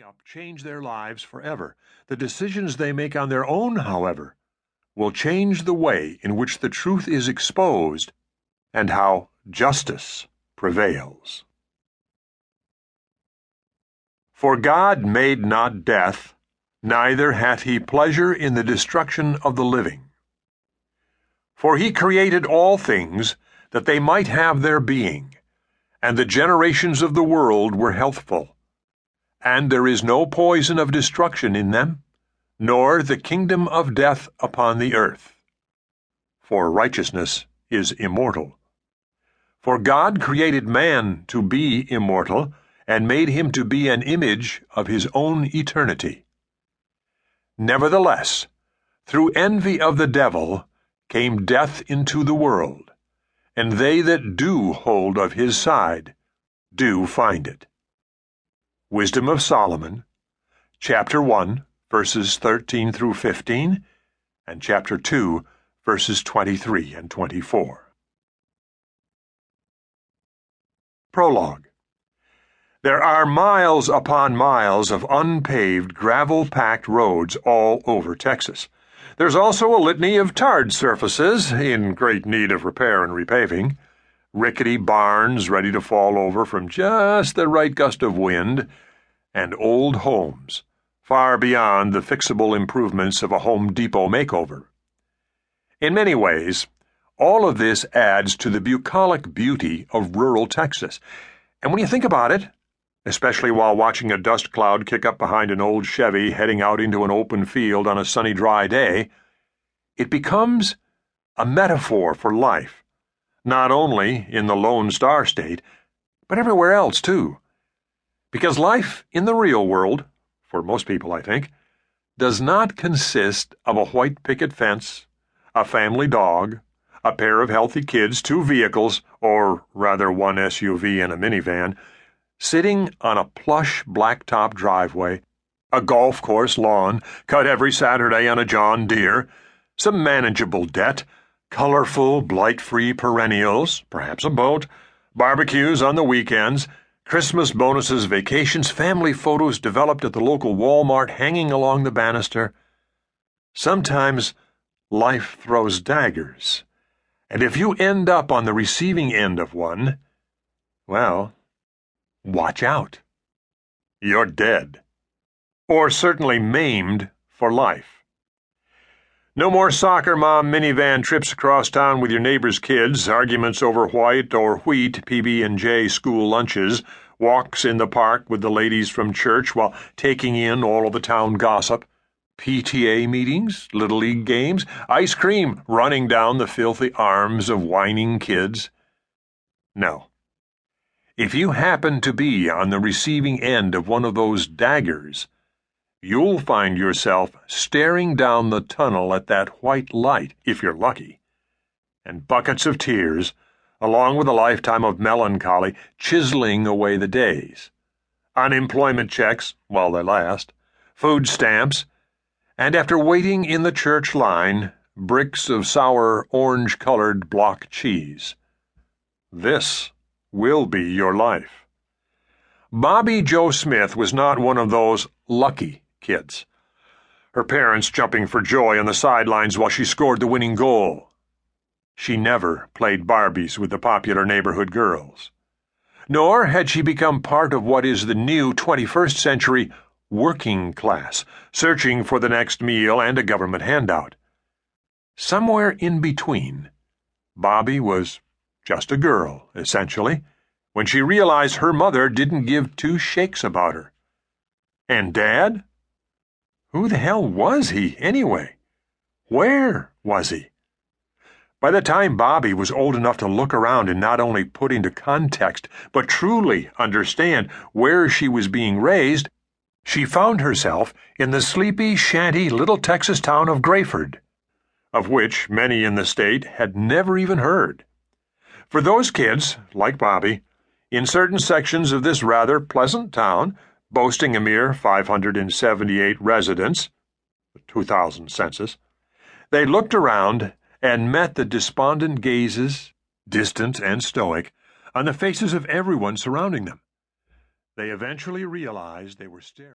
up change their lives forever. The decisions they make on their own, however, will change the way in which the truth is exposed and how justice prevails. For God made not death, neither hath he pleasure in the destruction of the living. For he created all things that they might have their being, and the generations of the world were healthful. And there is no poison of destruction in them, nor the kingdom of death upon the earth. For righteousness is immortal. For God created man to be immortal, and made him to be an image of his own eternity. Nevertheless, through envy of the devil came death into the world, and they that do hold of his side do find it. Wisdom of Solomon, chapter 1, verses 13 through 15, and chapter 2, verses 23 and 24. Prologue. There are miles upon miles of unpaved, gravel-packed roads all over Texas. There's also a litany of tarred surfaces in great need of repair and repaving, rickety barns ready to fall over from just the right gust of wind, and old homes far beyond the fixable improvements of a Home Depot makeover. In many ways, all of this adds to the bucolic beauty of rural Texas. And when you think about it, especially while watching a dust cloud kick up behind an old Chevy heading out into an open field on a sunny, dry day, it becomes a metaphor for life, not only in the Lone Star State, but everywhere else, too. Because life in the real world, for most people, I think, does not consist of a white picket fence, a family dog, a pair of healthy kids, 2 vehicles, or rather 1 SUV and a minivan, sitting on a plush blacktop driveway, a golf course lawn cut every Saturday on a John Deere, some manageable debt, colorful, blight-free perennials, perhaps a boat, barbecues on the weekends, Christmas bonuses, vacations, family photos developed at the local Walmart hanging along the banister. Sometimes life throws daggers, and if you end up on the receiving end of one, well, watch out. You're dead. Or certainly maimed for life. No more soccer mom minivan trips across town with your neighbor's kids, arguments over white or wheat PB&J school lunches, walks in the park with the ladies from church while taking in all of the town gossip, PTA meetings, Little League games, ice cream running down the filthy arms of whining kids. No. If you happen to be on the receiving end of one of those daggers, you'll find yourself staring down the tunnel at that white light, if you're lucky, and buckets of tears, along with a lifetime of melancholy, chiseling away the days. Unemployment checks, while they last, food stamps, and after waiting in the church line, bricks of sour orange-colored block cheese. This will be your life. Bobbi Jo Smith was not one of those lucky kids, her parents jumping for joy on the sidelines while she scored the winning goal. She never played Barbies with the popular neighborhood girls. Nor had she become part of what is the new 21st century working class, searching for the next meal and a government handout. Somewhere in between, Bobbi was just a girl, essentially, when she realized her mother didn't give 2 shakes about her. And Dad? Who the hell was he, anyway? Where was he? By the time Bobbi was old enough to look around and not only put into context, but truly understand where she was being raised, she found herself in the sleepy, shanty little Texas town of Grayford, of which many in the state had never even heard. For those kids, like Bobbi, in certain sections of this rather pleasant town, boasting a mere 578 residents, the 2000 census, they looked around and met the despondent gazes, distant and stoic, on the faces of everyone surrounding them. They eventually realized they were staring